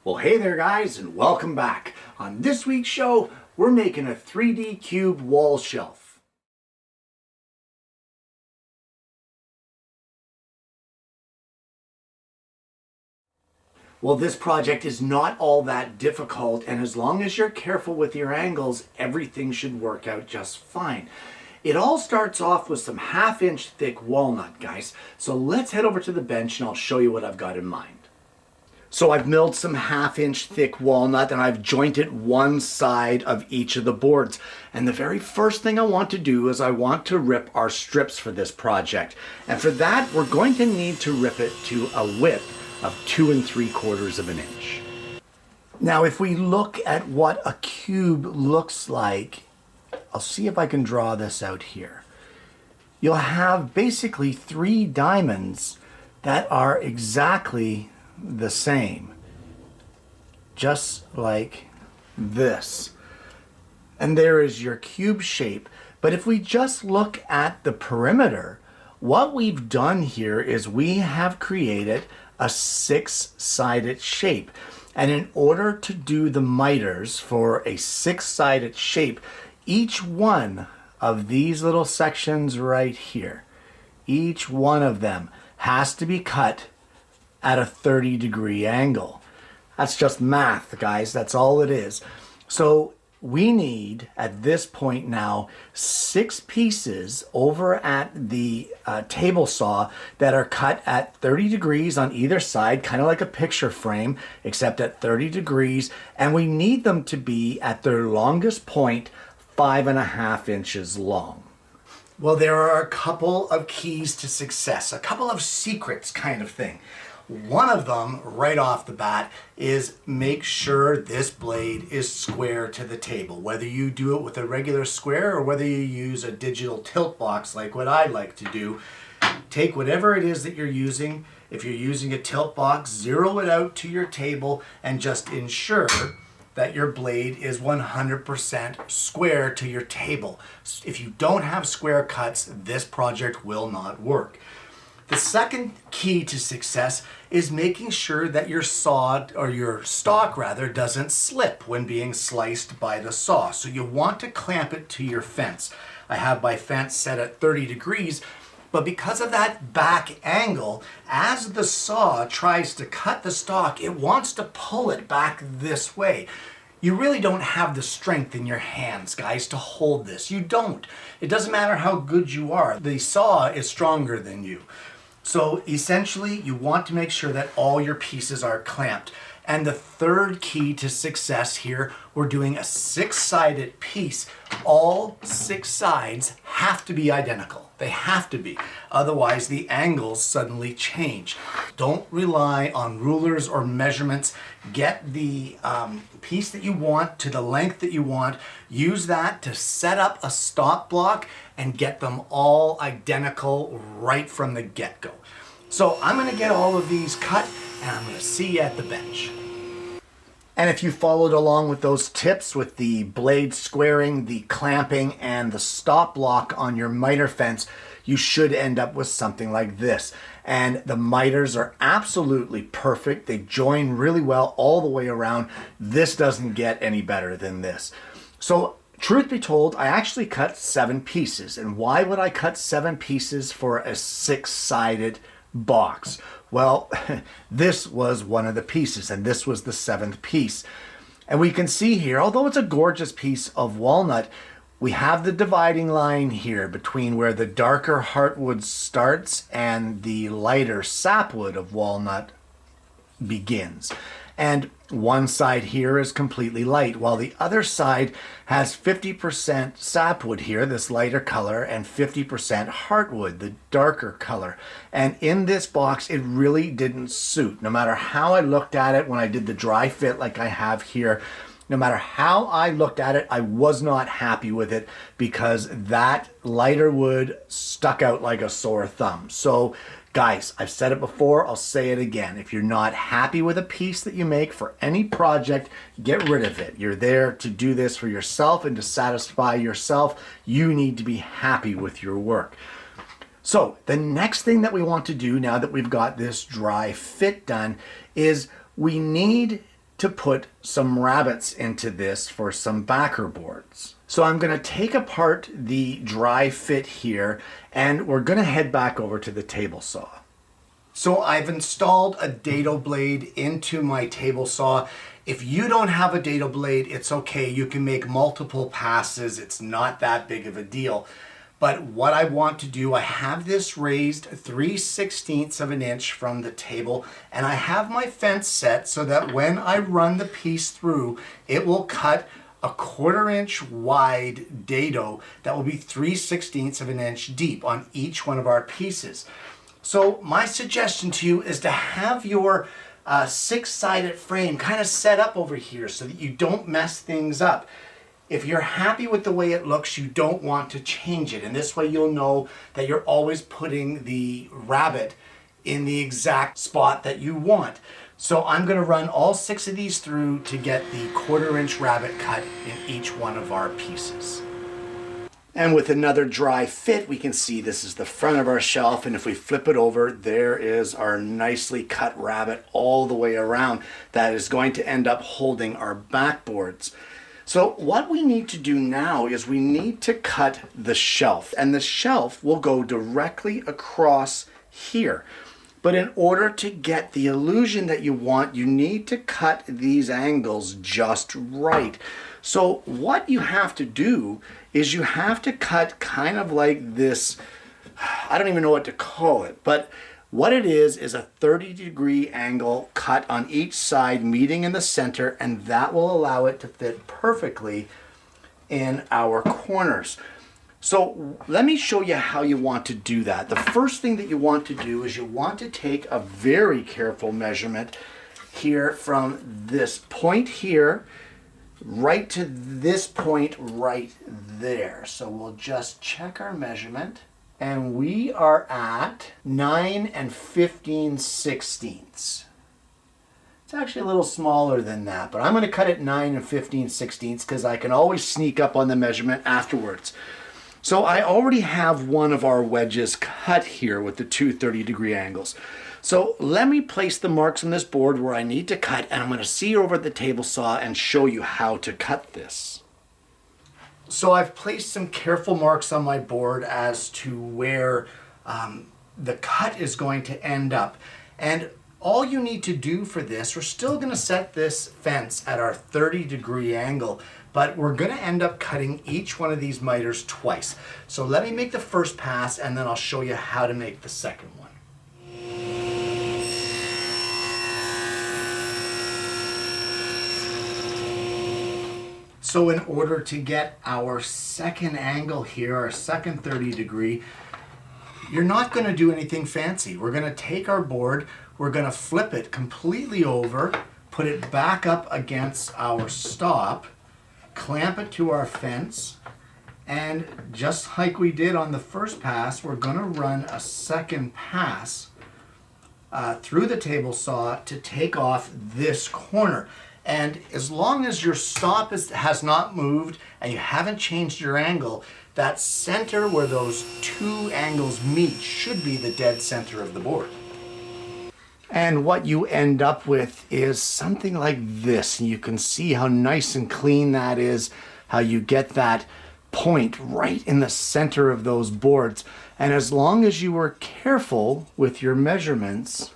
Well, hey there guys, and welcome back. On this week's show, we're making a 3D cube wall shelf. Well, this project is not all that difficult, and as long as you're careful with your angles, everything should work out just fine. It all starts off with some 1/2 inch thick walnut, guys. So let's head over to the bench and I'll show you what I've got in mind. So I've milled some 1/2 inch thick walnut and I've jointed one side of each of the boards. And the very first thing I want to do is I want to rip our strips for this project. And for that, we're going to need to rip it to a width of 2 3/4 of an inch. Now, if we look at what a cube looks like, I'll see if I can draw this out here. You'll have basically 3 diamonds that are exactly the same, just like this. And there is your cube shape. But if we just look at the perimeter, what we've done here is we have created a 6-sided shape. And in order to do the mitres for a 6-sided shape, each one of these little sections right here, each one of them has to be cut at a 30-degree angle. That's just math, guys. That's all it is. So we need, at this point now, 6 pieces over at the table saw that are cut at 30 degrees on either side, kind of like a picture frame, except at 30 degrees. And we need them to be at their longest point, 5.5 inches long. Well, there are a couple of keys to success, a couple of secrets kind of thing. One of them, right off the bat, is make sure this blade is square to the table. Whether you do it with a regular square or whether you use a digital tilt box like what I like to do, take whatever it is that you're using. If you're using a tilt box, zero it out to your table and just ensure that your blade is 100% square to your table. If you don't have square cuts, this project will not work. The second key to success is making sure that your saw, or your stock rather, doesn't slip when being sliced by the saw. So you want to clamp it to your fence. I have my fence set at 30 degrees, but because of that back angle, as the saw tries to cut the stock, it wants to pull it back this way. You really don't have the strength in your hands, guys, to hold this. You don't. It doesn't matter how good you are. The saw is stronger than you. So essentially, you want to make sure that all your pieces are clamped. And the third key to success here, we're doing a 6-sided piece. All 6 sides have to be identical. They have to be. Otherwise, the angles suddenly change. Don't rely on rulers or measurements. Get the piece that you want to the length that you want. Use that to set up a stop block and get them all identical right from the get-go. So I'm going to get all of these cut and I'm going to see you at the bench. And if you followed along with those tips with the blade squaring, the clamping, and the stop block on your miter fence, you should end up with something like this. And the miters are absolutely perfect. They join really well all the way around. This doesn't get any better than this. So truth be told, I actually cut 7 pieces. And why would I cut 7 pieces for a 6-sided box? Well, this was one of the pieces, and this was the 7th piece. And we can see here, although it's a gorgeous piece of walnut, we have the dividing line here between where the darker heartwood starts and the lighter sapwood of walnut begins. And one side here is completely light, while the other side has 50% sapwood here, this lighter color, and 50% heartwood, the darker color. And in this box, it really didn't suit. No matter how I looked at it when I did the dry fit like I have here, no matter how I looked at it, I was not happy with it because that lighter wood stuck out like a sore thumb. So guys, I've said it before, I'll say it again. If you're not happy with a piece that you make for any project, get rid of it. You're there to do this for yourself and to satisfy yourself. You need to be happy with your work. So the next thing that we want to do now that we've got this dry fit done is we need to put some rabbets into this for some backer boards. So I'm going to take apart the dry fit here, and we're going to head back over to the table saw. So I've installed a dado blade into my table saw. If you don't have a dado blade, it's okay. You can make multiple passes. It's not that big of a deal. But what I want to do, I have this raised 3/16 of an inch from the table, and I have my fence set so that when I run the piece through, it will cut a 1/4 inch wide dado that will be 3/16 of an inch deep on each one of our pieces. So my suggestion to you is to have your 6-sided frame kind of set up over here so that you don't mess things up. If you're happy with the way it looks, you don't want to change it. And this way you'll know that you're always putting the rabbet in the exact spot that you want. So I'm going to run all 6 of these through to get the 1/4 inch rabbet cut in each one of our pieces. And with another dry fit, we can see this is the front of our shelf, and if we flip it over, there is our nicely cut rabbet all the way around that is going to end up holding our backboards. So what we need to do now is we need to cut the shelf, and the shelf will go directly across here. But in order to get the illusion that you want, you need to cut these angles just right. So what you have to do is you have to cut kind of like this, I don't even know what to call it, but what it is a 30-degree angle cut on each side meeting in the center, and that will allow it to fit perfectly in our corners. So let me show you how you want to do that. The first thing that you want to do is you want to take a very careful measurement here from this point here right to this point right there. So we'll just check our measurement, and we are at 9 15/16. It's actually a little smaller than that, but I'm going to cut it 9 15/16 because I can always sneak up on the measurement afterwards. So I already have one of our wedges cut here with the two 30-degree angles. So let me place the marks on this board where I need to cut, and I'm going to see over at the table saw and show you how to cut this. So I've placed some careful marks on my board as to where the cut is going to end up. And all you need to do for this, we're still going to set this fence at our 30-degree angle, but we're going to end up cutting each one of these mitres twice. So let me make the first pass, and then I'll show you how to make the second one. So in order to get our second angle here, our second 30-degree, you're not going to do anything fancy. We're going to take our board, we're going to flip it completely over, put it back up against our stop, clamp it to our fence, and just like we did on the first pass, we're going to run a second pass through the table saw to take off this corner. And as long as your stop has not moved and you haven't changed your angle, that center where those two angles meet should be the dead center of the board. And what you end up with is something like this. And you can see how nice and clean that is, how you get that point right in the center of those boards. And as long as you were careful with your measurements,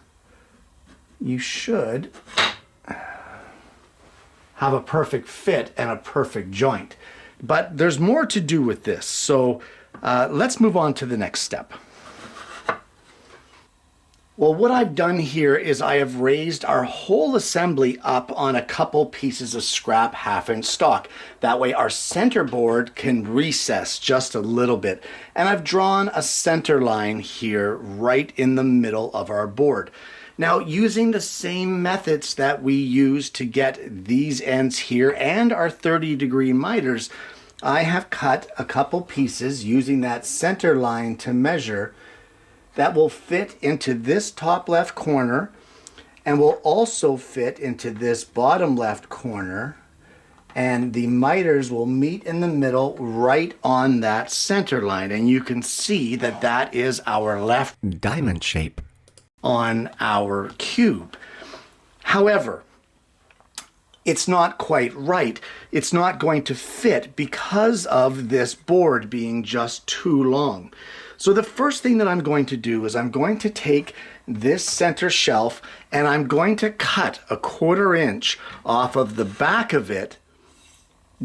you should have a perfect fit and a perfect joint. But there's more to do with this, so let's move on to the next step. Well, what I've done here is I have raised our whole assembly up on a couple pieces of scrap 1/2-inch stock. That way our center board can recess just a little bit. And I've drawn a center line here right in the middle of our board. Now, using the same methods that we use to get these ends here and our 30-degree mitres, I have cut a couple pieces using that center line to measure that will fit into this top left corner and will also fit into this bottom left corner, and the mitres will meet in the middle right on that center line, and you can see that that is our left diamond shape on our cube. However, it's not quite right. It's not going to fit because of this board being just too long. So the first thing that I'm going to do is I'm going to take this center shelf and I'm going to cut a 1/4 inch off of the back of it,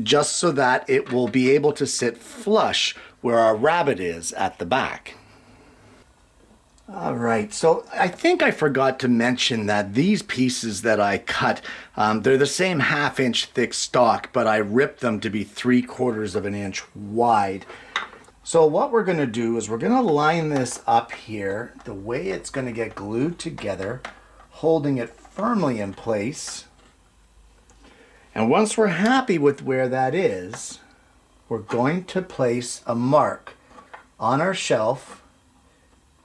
just so that it will be able to sit flush where our rabbet is at the back. All right, so I think I forgot to mention that these pieces that I cut, they're the same 1/2 inch thick stock, but I ripped them to be 3/4 of an inch wide. So what we're going to do is we're going to line this up here the way it's going to get glued together, holding it firmly in place. And once we're happy with where that is, we're going to place a mark on our shelf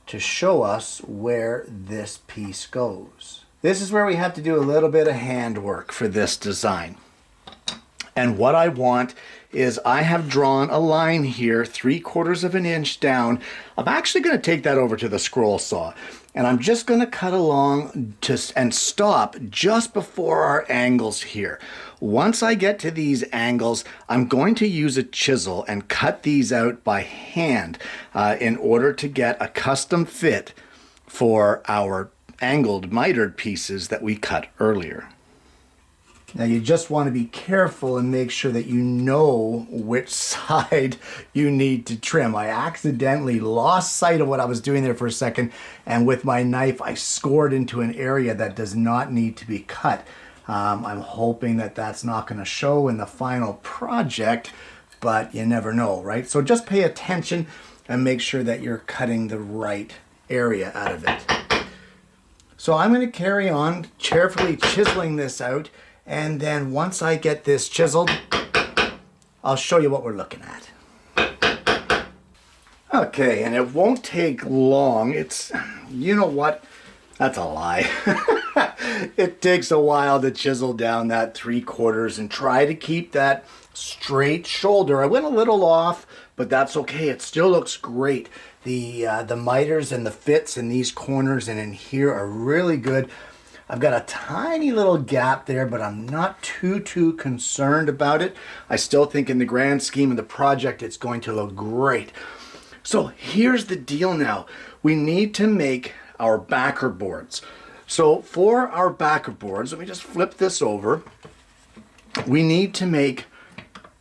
to show us where this piece goes. This is where we have to do a little bit of handwork for this design. And what I want is I have drawn a line here 3/4 of an inch down. I'm actually going to take that over to the scroll saw, and I'm just going to cut along and stop just before our angles here. Once I get to these angles, I'm going to use a chisel and cut these out by hand in order to get a custom fit for our angled mitered pieces that we cut earlier. Now you just want to be careful and make sure that you know which side you need to trim. I accidentally lost sight of what I was doing there for a second, and with my knife I scored into an area that does not need to be cut. I'm hoping that that's not going to show in the final project, but you never know, right? So just pay attention and make sure that you're cutting the right area out of it. So I'm going to carry on carefully chiseling this out, and then once I get this chiseled, I'll show you what we're looking at. Okay, and it won't take long. You know what? That's a lie. It takes a while to chisel down that 3/4 and try to keep that straight shoulder. I went a little off, but that's okay. It still looks great. The mitres and the fits in these corners and in here are really good. I've got a tiny little gap there, but I'm not too concerned about it. I still think in the grand scheme of the project, it's going to look great. So here's the deal now. We need to make our backer boards. So for our backer boards, let me just flip this over. We need to make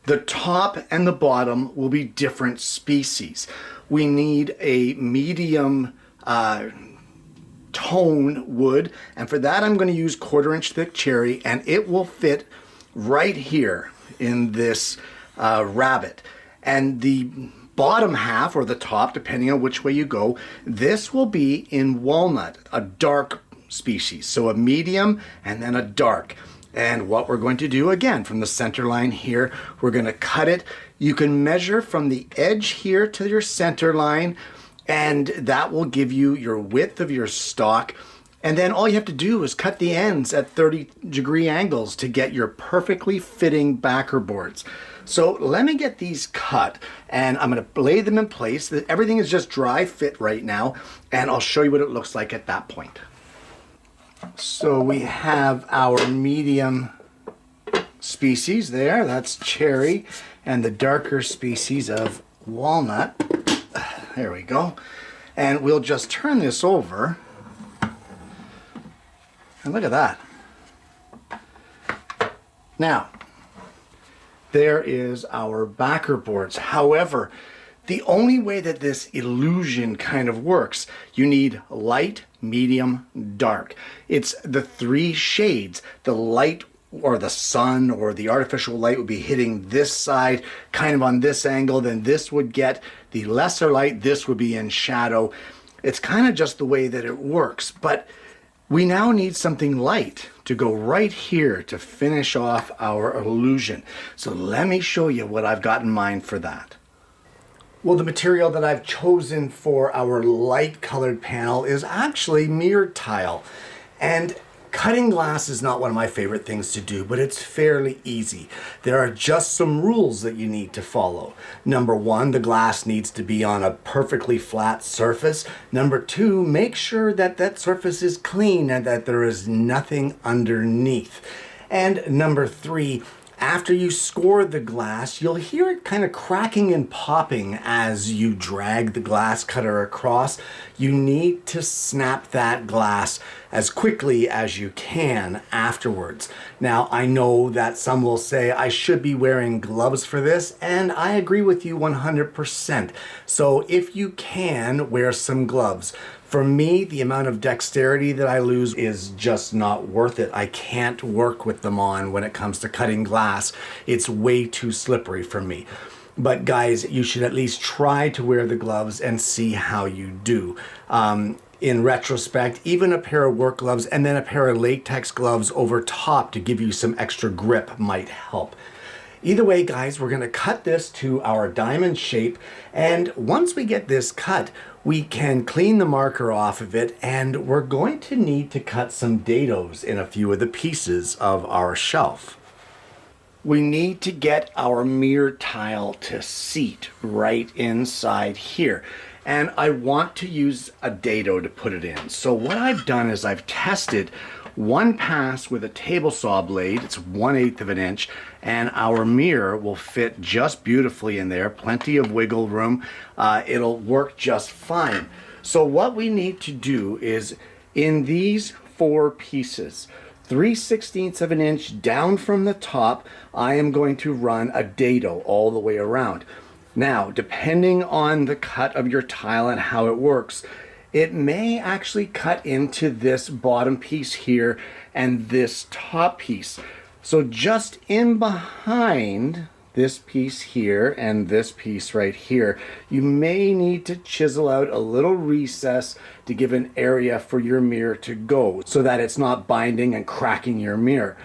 the top and the bottom will be different species. We need a medium tone wood, and for that I'm going to use 1/4 inch thick cherry, and it will fit right here in this rabbet. And the bottom half, or the top, depending on which way you go, this will be in walnut, a dark species. So a medium and then a dark. And what we're going to do, again, from the center line here, we're going to cut it. You can measure from the edge here to your center line, and that will give you your width of your stock. And then all you have to do is cut the ends at 30-degree angles to get your perfectly fitting backer boards. So let me get these cut, and I'm going to lay them in place. Everything is just dry fit right now, and I'll show you what it looks like at that point. So we have our medium species there, that's cherry, and the darker species of walnut. There we go. And we'll just turn this over. And look at that. Now, there is our backer boards. However, the only way that this illusion kind of works, you need light, medium, dark. It's the 3 shades. The light, or the sun, or the artificial light would be hitting this side, kind of on this angle, then this would get the lesser light, this would be in shadow. It's kind of just the way that it works, but we now need something light to go right here to finish off our illusion. So let me show you what I've got in mind for that. Well, the material that I've chosen for our light colored panel is actually mirrored tile. And cutting glass is not one of my favorite things to do, but it's fairly easy. There are just some rules that you need to follow. Number 1, the glass needs to be on a perfectly flat surface. Number 2, make sure that that surface is clean and that there is nothing underneath. And number 3, after you score the glass, you'll hear it kind of cracking and popping as you drag the glass cutter across. You need to snap that glass as quickly as you can afterwards. Now, I know that some will say I should be wearing gloves for this, and I agree with you 100%. So if you can, wear some gloves. For me, the amount of dexterity that I lose is just not worth it. I can't work with them on when it comes to cutting glass. It's way too slippery for me. But guys, you should at least try to wear the gloves and see how you do. In retrospect, even a pair of work gloves and then a pair of latex gloves over top to give you some extra grip might help. Either way, guys, we're going to cut this to our diamond shape, and once we get this cut, we can clean the marker off of it, and we're going to need to cut some dados in a few of the pieces of our shelf. We need to get our mirror tile to seat right inside here. And I want to use a dado to put it in. So what I've done is I've tested one pass with a table saw blade. It's 1/8 of an inch, and our mirror will fit just beautifully in there. Plenty of wiggle room. It'll work just fine. So what we need to do is in these 4 pieces, 3/16 of an inch down from the top, I am going to run a dado all the way around. Now, depending on the cut of your tile and how it works, it may actually cut into this bottom piece here and this top piece. So just in behind this piece here and this piece right here, you may need to chisel out a little recess to give an area for your mirror to go so that it's not binding and cracking your mirror.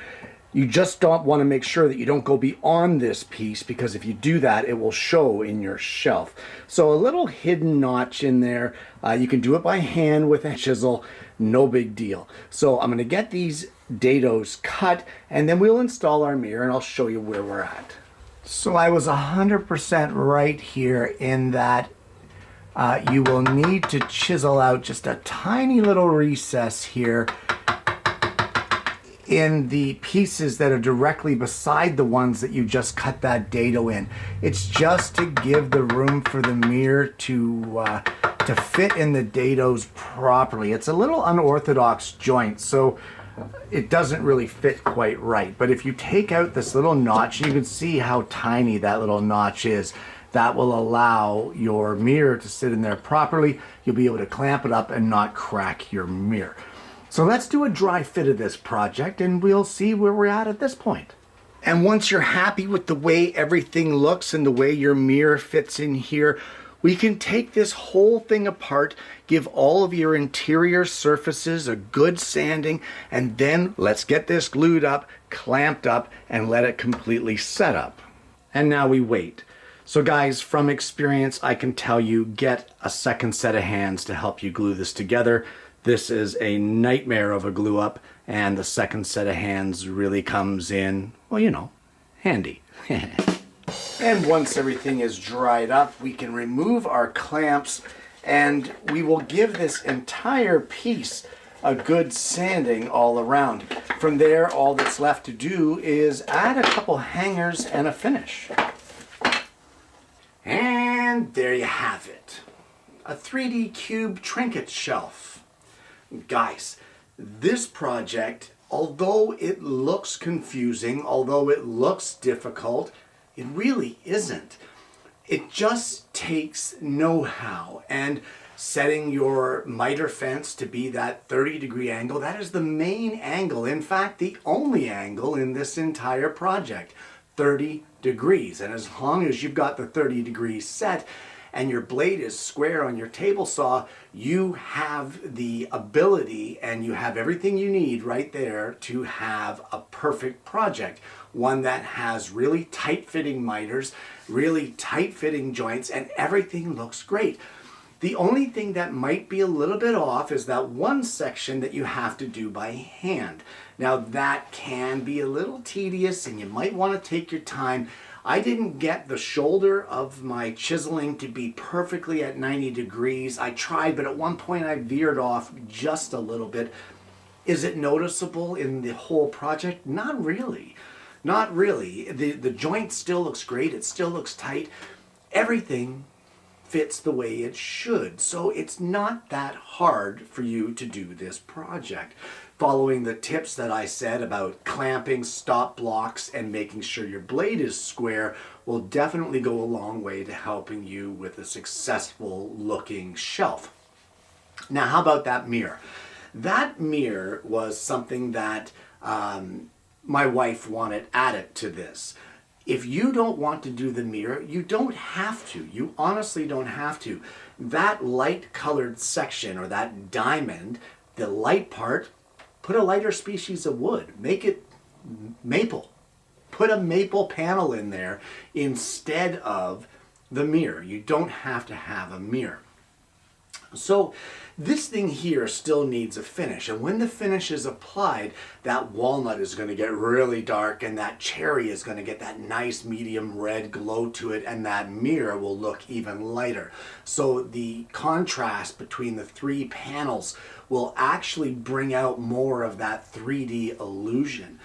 You just don't want to make sure that you don't go beyond this piece, because if you do that, it will show in your shelf. So a little hidden notch in there. You can do it by hand with a chisel, no big deal. So I'm going to get these dados cut, and then we'll install our mirror, and I'll show you where we're at. So I was 100% right here in that you will need to chisel out just a tiny little recess here in the pieces that are directly beside the ones that you just cut that dado in. It's just to give the room for the mirror to fit in the dados properly. It's a little unorthodox joint, so it doesn't really fit quite right. But if you take out this little notch, you can see how tiny that little notch is. That will allow your mirror to sit in there properly. You'll be able to clamp it up and not crack your mirror. So let's do a dry fit of this project, and we'll see where we're at this point. And once you're happy with the way everything looks and the way your mirror fits in here, we can take this whole thing apart, give all of your interior surfaces a good sanding, and then let's get this glued up, clamped up, and let it completely set up. And now we wait. So guys, from experience, I can tell you, get a second set of hands to help you glue this together. This is a nightmare of a glue up, and the second set of hands really comes in, well, you know, handy. And once everything is dried up, we can remove our clamps, and we will give this entire piece a good sanding all around. From there, all that's left to do is add a couple hangers and a finish. And there you have it. A 3D cube trinket shelf. Guys, this project, although it looks confusing, although it looks difficult, it really isn't. It just takes know-how and setting your miter fence to be that 30-degree angle. That is the main angle, in fact, the only angle in this entire project, 30 degrees. And as long as you've got the 30 degrees set, and your blade is square on your table saw, you have the ability and you have everything you need right there to have a perfect project. One that has really tight-fitting miters, really tight-fitting joints, and everything looks great. The only thing that might be a little bit off is that one section that you have to do by hand. Now that can be a little tedious and you might want to take your time. I didn't get the shoulder of my chiseling to be perfectly at 90 degrees. I tried, but at one point I veered off just a little bit. Is it noticeable in the whole project? Not really. Not really. The joint still looks great. It still looks tight. Everything fits the way it should. So it's not that hard for you to do this project. Following the tips that I said about clamping, stop blocks, and making sure your blade is square will definitely go a long way to helping you with a successful looking shelf. Now, how about that mirror? That mirror was something that my wife wanted added to this. If you don't want to do the mirror, you don't have to. You honestly don't have to. That light colored section, or that diamond, the light part, put a lighter species of wood. Make it maple. Put a maple panel in there instead of the mirror. You don't have to have a mirror. So this thing here still needs a finish, and when the finish is applied, that walnut is going to get really dark, and that cherry is going to get that nice medium red glow to it, and that mirror will look even lighter. So the contrast between the three panels will actually bring out more of that 3D illusion.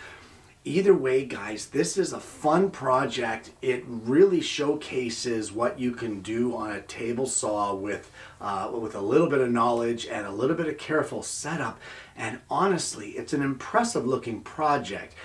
Either way, guys, this is a fun project. It really showcases what you can do on a table saw with a little bit of knowledge and a little bit of careful setup. And honestly, it's an impressive looking project.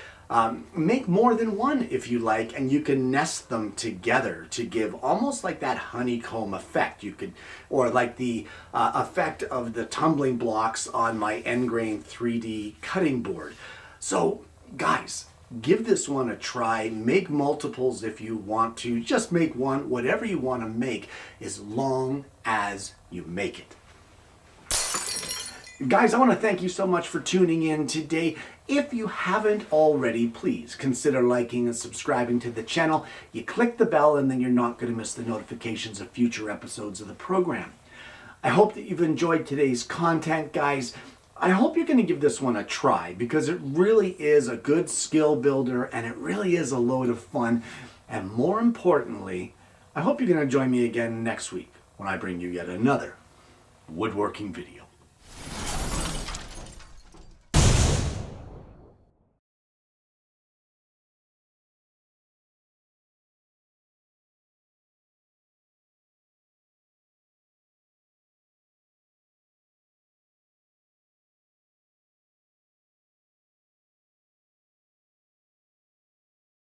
Make more than one if you like, and you can nest them together to give almost like that honeycomb effect. You could, or like the effect of the tumbling blocks on my end grain 3D cutting board. So guys, give this one a try. Make multiples if you want to. Just make one, whatever you want to make, as long as you make it. Guys, I want to thank you so much for tuning in today. If you haven't already, please consider liking and subscribing to the channel. You click the bell and then you're not going to miss the notifications of future episodes of the program. I hope that you've enjoyed today's content, guys. I hope you're going to give this one a try, because it really is a good skill builder and it really is a load of fun. And more importantly, I hope you're going to join me again next week when I bring you yet another woodworking video.